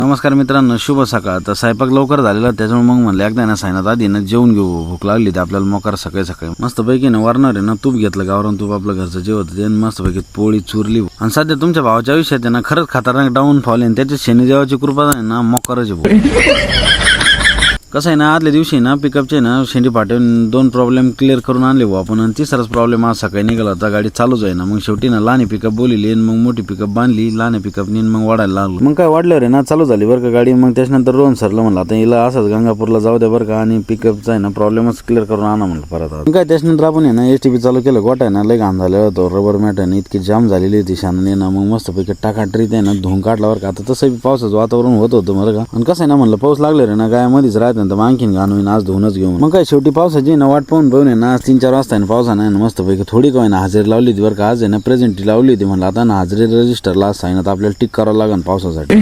नमस्कार मित्रांनो, शुभ सकाळ. तर स्वयंपाक लवकर झालेला त्याच्यामुळे मग म्हणलं एकदा ना सायनात आधी ना जेवून घेऊ. भूक लागली ते आपल्याला मोकार सकाळी सकाळी मस्तपैकी ना वरणार आहे ना तूप घेतलं, गावरान तूप आपलं घरचं जे होतं ते मस्तपैकी पोळी चुरली. आणि सध्या तुमच्या भावाच्या आयुष्यात आहे ना खरंच खतरनाक डाऊन फॉल आहे. त्याच्या शनिदेवाची कृपा आहे ना मोकारच भाऊ. कसं आहे ना, आदल्या दिवशी ना पिकअपचे ना शेंडी पाठवून 2 प्रॉब्लेम क्लिअर करून आणले भाऊ आपण. आणि तिसराच प्रॉब्लेम आज सकाळी निघाला होता, गाडी चालूच आहे ना. मग शेवटी ना लहान पिकअप बोलिली, मग मोठी पिकअप बांधली, लहान पिकअपनी मग वाढायला लागलो. मग काय वाढल्यावर आहे ना चालू झाली बरं का गाडी. मग त्याच्यानंतर रोहन सरलं म्हणलं आता हिला असंच गंगापूरला जाऊ द्या बरं का, आणि पिकअपचा आहे ना प्रॉब्लेमच क्लिअर करून आणा म्हणलं परत. मग काय त्याच्यानंतर आपण आहे ना STP चालू केलं. गोटा आहे ना लय घाण झालेला होतो, रबर मॅट आहे ना इतकी जाम झालेली होती शानाने ना. मग मस्तपैकी टाकाट्रीत आहे ना धुवून काढला बरं का. आता तसं पावसाचं वातावरण होत होतं बरं का. आणि कसं आहे ना म्हणलं पाऊस लागले रे ना गायामध्येच राहते तर मग आणखीन घाण आज धुवूनच घेऊन. मग काय शेवटी पावसाची ना वाट पाहून आहे ना 3-4 वाजता आहे पावसाने मस्तपैकी थोडी काय ना हजेरी लावली होती बरं का. आज आहे ना प्रेझेंटली लावली होती म्हणलं आता ना हजेरी रजिस्टरला साईन आपल्याला टिक करावं लागेल पावसासाठी.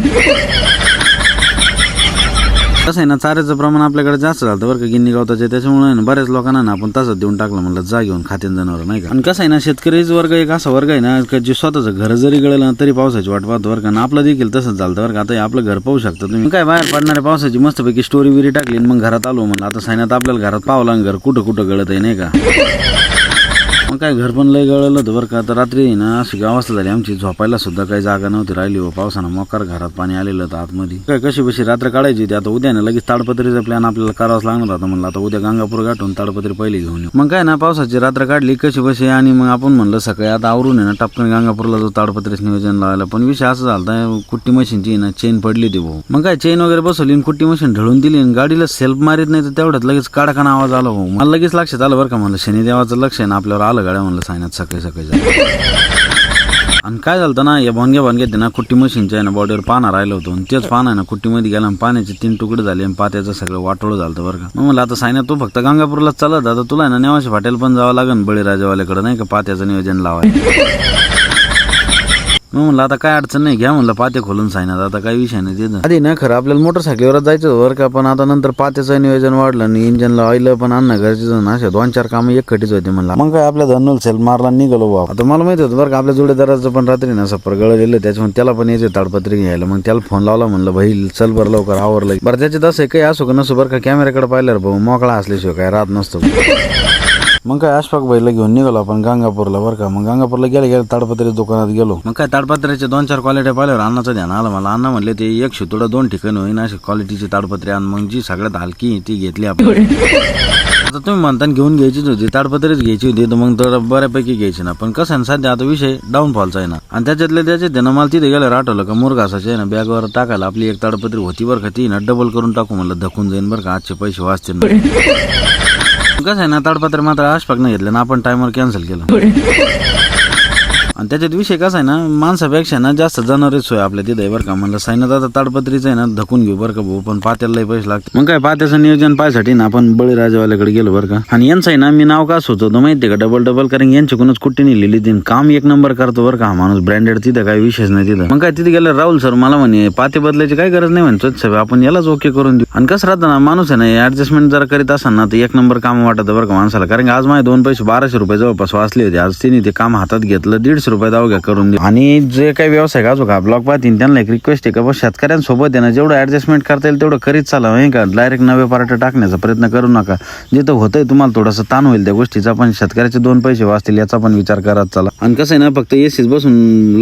कसं आहे ना चाऱ्याचं प्रमाण आपल्याकडे जास्त झालं बरं का गिन्नी गवताचे, त्याच्यामुळे बऱ्याच लोकांना ना आपण तसंच देऊन टाकलं म्हणलं जा घेऊन खात्यान जनावर नाही का. आणि कसं आहे ना शेतकरीच वर्ग एक असा वर्ग आहे ना जे स्वतःचं घर जरी गळलं तरी पावसाची वाट पाहतो बरं का. ना आपलं देखील तसंच झालं बरं का. आता आपलं घर पाहू शकता तुम्ही. काय बाहेर पडणाऱ्या पावसाची मस्तपैकी स्टोरी विरी टाकली मग घरात आलो म्हणलं आता सायनात आपल्याला घरात पावला घर कुठं कुठं गळत आहे नाही का. मग काय घर पण लय गळलं होतं बरं का. तर रात्री ना अशी अवस्था झाली आमची, झोपायला सुद्धा काही जागा नव्हती राहिली हो. पावसानं मोकार घरात पाणी आलेलं होतं आतमध्ये. काय कशी बशी रात्र काढायची होती. आता उद्या ना लगेच ताडपत्रीचा प्लॅन आपल्याला करावाच लागणार होता. म्हणलं आता उद्या गंगापूर गाठून ताडपत्री पहिली घेऊन येऊ. मग काय ना पावसाची रात्र काढली कशी बशी आणि मग आपण म्हणलं सकाळी आता आवरून आहे ना टपकन गंगापूरला जो ताडपत्रीच नियोजन लावायला. पण विषय असं झाला कुट्टी मशीनची ना चेन पडली होती भाऊ. मग काय चेन वगैरे बसवली, कुट्टी मशीन ढळून दिली आणि गाडीला सेल्फ मारित नाही तर तेवढ्यात लगेच काडाखाना आवाज आला भाऊ. मला लगेच लक्षात आलं बरं का. म्हणलं शनिदेवाचं लक्ष आहे ना आपल्यावर आलं गाड्या म्हणलं सायनात सकाळी सकाळी. आणि काय झालं ना या भानग्यात ना कुट्टी मशीनच्या आहे ना बॉडीवर पाना राहिलं होतं. आणि तेच पाना आहे ना कुट्टीमध्ये गेला, पाण्याचे 3 तुकडे झाले आणि पात्याचं सगळं वाटोळं झालं बरं का. मग म्हणलं आता सायना तू फक्त गंगापूरला चालत आता तुला आहे ना नेवाशी फाटेल पण जावं लागेल बळीराजावाल्याकडे नाही का पात्याचं नियोजन लावायचं. मग म्हणलं आता काय अडचण नाही, घ्या म्हणलं पाते खोलून सायनात, आता काही विषय नाही तिथं. आधी ना खरं आपल्याला मोटरसायकलीवरच जायचं बरं का. पण आता नंतर पात्याचं नियोजन वाढलं आणि इंजनला ऑइल पण आणणं गरजेचं ना. अशा 2-4 कामं एकखटीच होते म्हणलं. मग काय आपल्या धनुल सेल मारला निघालो बाबा. आता मला माहिती होतं बरं का आपल्या जोडीदाराचं पण रात्री ना सफर गळलेलं, त्याच्यामुळे त्याला पण यायचे ताडपत्री घ्यायला. मग त्याला फोन लावला म्हणलं भाई चल बरं लवकर आवरलं बरं. त्याचे तसं काही असो का नसो बरं का, कॅमेऱ्याकडे पाहिल्यावर भाऊ मोकळा असल्याशिवाय काय राहत नसतो. मग काय अशफाक भाईला घेऊन निघालो आपण गंगापूरला बरं का. मग गंगापूरला गेले ताडपत्री दुकानात गेलो. मग काय ताडपत्र्याच्या 2-4 क्वालिटी पाहिल्यावर अन्नाचं ध्यान आलं मला. अण्णा म्हणले ते 1 शितोडा 2 ठिकाणी होईन अशी क्वालिटीची ताडपत्री आण. मग जी सगळ्यात हलकी ती घेतली आपण. आता तुम्ही म्हणताना घेऊन घ्यायचीच होती, ताडपत्रीच घ्यायची होती तर मग तर बऱ्यापैकी घ्यायची ना. पण कसं आहे ना सध्या आता विषय डाऊनफॉलचा आहे ना. आणि त्याच्यात ना मला तिथे गेल्यावर आठवलं का मुरघासाचे आहे ना बॅगवर टाकायला आपली एक ताडपत्री होती बरं का. ती ना डबल करून टाकू म्हणलं, धकून जाईन बरं का, आजचे पैसे वाचतील. कसं आहे ना ताडपत्र मात्र अशफाक नाही घेतलं ना, आपण टायमर कॅन्सल केलं. आणि त्याच्यात विषय कसा आहे ना माणसापेक्षा ना जास्त जनावरच सोय आपल्या तिथे बरं का. म्हणलं सायनात आता ताडपत्रीचं आहे ना धकून घेऊ बरं का भाऊ, पण पात्यालाही पैसे लागते. मग काय पात्याचं नियोजन पाहायसाठी ना आपण बळीराजावाल्याकडे गेलो बरं का. आणि यांचं आहे ना मी नाव का सुचवतो माहितीये का, डबल कारण यांच्याकडूनच कुठे लिहिली ती काम 1 नंबर करतो बरं का माणूस. ब्रँडेड तिथं काही विशेष नाही तिथं. मग काय तिथे गेलं राहुल सर मला म्हणे पाते बदलायची काही गरज नाही म्हणे, आपण यालाच ओके करून देऊ. आणि कसं राहतं ना माणूस आहे ना ऍडजस्टमेंट जर करीत असाल ना तर 1 नंबर काम वाटतं बरं का माणसाला. कारण की आज माझे 2 पैसे 1200 रुपये जवळपास वाचले होते. आज तिने ते काम हातात घेतलं, 150 रुपये दावघ्या करून. आणि जे काही व्यवसाय का जो का ब्लॉग पाहतील त्यांना एक रिक्वेस्ट आहे का बस शेतकऱ्यांसोबत आहे ना जेवढं ऍडजस्टमेंट करता येईल तेवढं करीत चाला नाही का. डायरेक्ट नवे पार्ट टाकण्याचा प्रयत्न करू नका. जिथं होतंय तुम्हाला थोडासा ताण होईल त्या गोष्टीचा, पण शेतकऱ्याचे 2 पैसे वाचतील याचा पण विचार करत चला. आणि कसं आहे ना फक्त एसीच बसून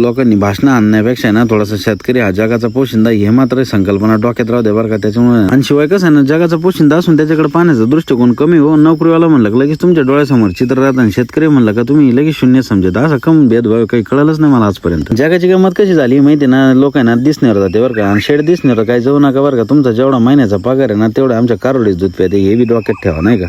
लोकांनी भाषणं आणण्यापेक्षा ना थोडासा शेतकरी हा जगाचा पोशिंदा हे मात्र संकल्पना डोक्यात राहू दे बरं का. त्याच्यामुळे आणि शिवाय कसं आहे ना जगाचा पोशिंदा असून त्याच्याकडे पाहण्याचा दृष्टिकोन कमी हो. नोकरीवाला म्हणलं लगेच तुमच्या डोळ्यासमोर चित्र राहतं आणि शेतकरी म्हणलं का तुम्ही लगेच शून्य समजत. असं कम भेदभाव काही कळलंच नाही मला आजपर्यंत. जगाची किंमत कशी झाली माहिती ना, लोकांना दिसण्यावर जाते बरं का. आणि शेड दिसण्यावर काही जाऊ नका बरं का. तुमचा जेवढा महिन्याचा पगार आहे ना तेवढा आमच्या कारोडीच दूध प्याते हे बी डोक्यात ठेवा नाही का.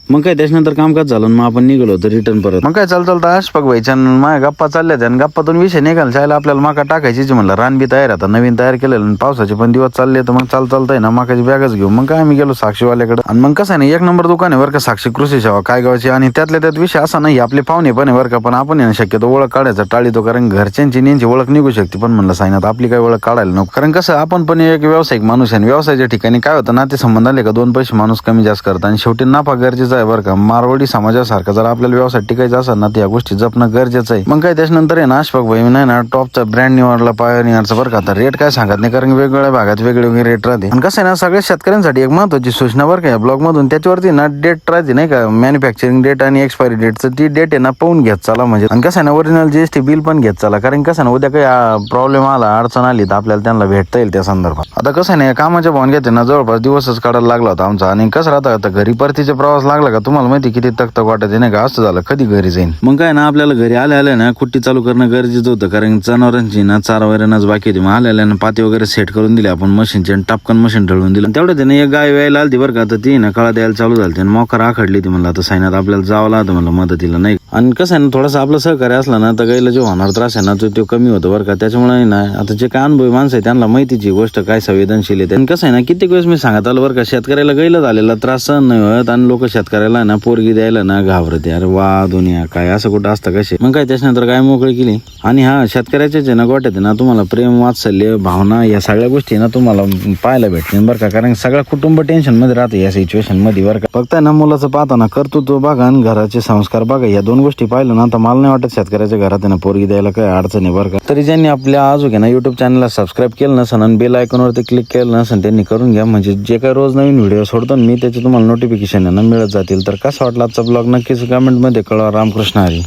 मग काय त्याच्यानंतर कामकाज झालं मग आपण निघालो होतो रिटर्न परत. मग काय चालतं अशफाक भाईच्या माझ्या गप्पा चालल्या त्या. आणि गप्पातून विषय निघाल चायला आपल्याला माका टाकायचीच म्हणलं. रान बी तयार आता नवीन तयार केलेलं आणि पावसाचे पण दिवस चालले तर मग चालतंय ना माकाची बॅगच घेऊ. मग काय आम्ही गेलो साक्षीवाल्याकडे. आणि मग कसं आहे ना 1 नंबर दुकान आहे बरं का साक्षी कृषी सेवा काय गावाची. आणि त्यातल्या त्यात विषय असा नाही आपले पाहुणे पण आहे बरं का. पण आपण शक्यतो ओळख काढायचा टाळीतो कारण घरच्यांची यांची ओळख निघू शकते. पण म्हणलं सायनात आपली काही ओळख काढायला नको. कारण कसं आपण पण एक व्यावसायिक माणूस आहे. व्यवसायाच्या ठिकाणी काय होतं ना ते संबंध आले का 2 पैसे माणूस कमी जास्त करतात आणि शेवटी नफा गरजेचा आहे आहे बरं का. मारवाडी समाजासारखा जर आपल्याला व्यवसाय टिकायचा असेल ना, त्या गोष्टी जपणं गरजेचं आहे. मग काय त्याच्यानंतर आहे ना, अशफाक भाई नाही ना टॉपचा ब्रँड निवडला पायोनियरचा बरं का. आता रेट काय सांगत नाही, कारण वेगवेगळ्या भागात वेगवेगळे रेट राहते. आणि कसं आहे ना, सगळ्या शेतकऱ्यांसाठी एक महत्त्वाची सूचना बरं का या ब्लॉग मधून, त्याच्यावरती ना डेट राहते नाही का, मॅन्युफॅक्चरिंग डेट आणि एक्सपायरी डेटचं, ती डेट आहे ना पाहून घेत चला म्हणजे. आणि कसं आहे ना, ओरिजिनल जीएसटी बिल पण घेत चला, कारण कसं आहे ना, उद्या काही प्रॉब्लेम आला, अडचण आली तर आपल्याला त्यांना भेटता येईल त्या संदर्भात. आता कसं आहे ना, कामाच्या भावनग्यात ना जवळपास दिवसच काढायला लागला होता आमचा. आणि कसं राहतं आता घरी परतीचा प्रवास लागला का, तुम्हाला माहिती किती तक वाटत नाही का, असं झालं कधी घरी जाईन. मग काय ना, आपल्याला घरी आल्या ना कुट्टी चालू करणं गरजेचं होतं, कारण जनावरांची ना चारा वगैरेच बाकी होती. मग आल्या ना पाती वगैरे सेट करून दिले आपण मशीनचे, आणि टापकन मशीन ढळून दिलं. तेवढं त्याने एक गाय व्यायला आलती बरं का, तर ती ना कळा द्यायला चालू झाली, आणि मोकार आखडली ती. म्हणलं आता सायनात आपल्याला जावं लागतं म्हणलं मदतीला नाही. आणि कसं आहे ना, थोडासा आपलं सहकार्य असला ना तर गायला जो होणार त्रास आहे ना तो कमी होतो बरं का. त्याच्यामुळे ना आता जे काय अनुभवी माणसं आहे त्यांना माहितीची गोष्ट काय संवेदनशील आहे. आणि कसं आहे ना, कित्येक वेळेस मी सांगत आलो बरं का, शेतकऱ्याला गायला झालेला त्रास सहन नाही होत, आणि लोक शेतकऱ्याला ना पोरगी द्यायला ना घाबरते. अरे वा दुनिया काय असं कुठं असतं कसे. मग काय त्याच्यानंतर काय मोकळी केली. आणि हा शेतकऱ्याच्याच आहे ना गोट्यात ना तुम्हाला प्रेम, वात्सल्य, भावना या सगळ्या गोष्टी ना तुम्हाला पाहायला भेटते बरं का. कारण सगळं कुटुंब टेन्शन मध्ये राहते या सिच्युएशन मध्ये बरं का. फक्त ना मुलाचं पाहताना कर्तृत्व बघा आणि घराचे संस्कार बघा, या दोन गोष्टी पाहिलं ना तर मला नाही वाटत शेतकऱ्याच्या घरात ना पोरगी द्यायला काय अडचण आहे बरं का. तरी ज्यांनी आपल्या अजून ना युट्यूब चॅनलला सबस्क्राईब केलं नसेल आणि बेल आयकॉनवरती क्लिक केलं नसेल त्यांनी करून घ्या, म्हणजे जे काही रोज नवीन व्हिडिओ सोडतो मी त्याचे तुम्हाला नोटिफिकेशन मिळत जातील. तर कसा वाटला आजचा ब्लॉग नक्कीच कमेंटमध्ये कळवा. रामकृष्ण हरी.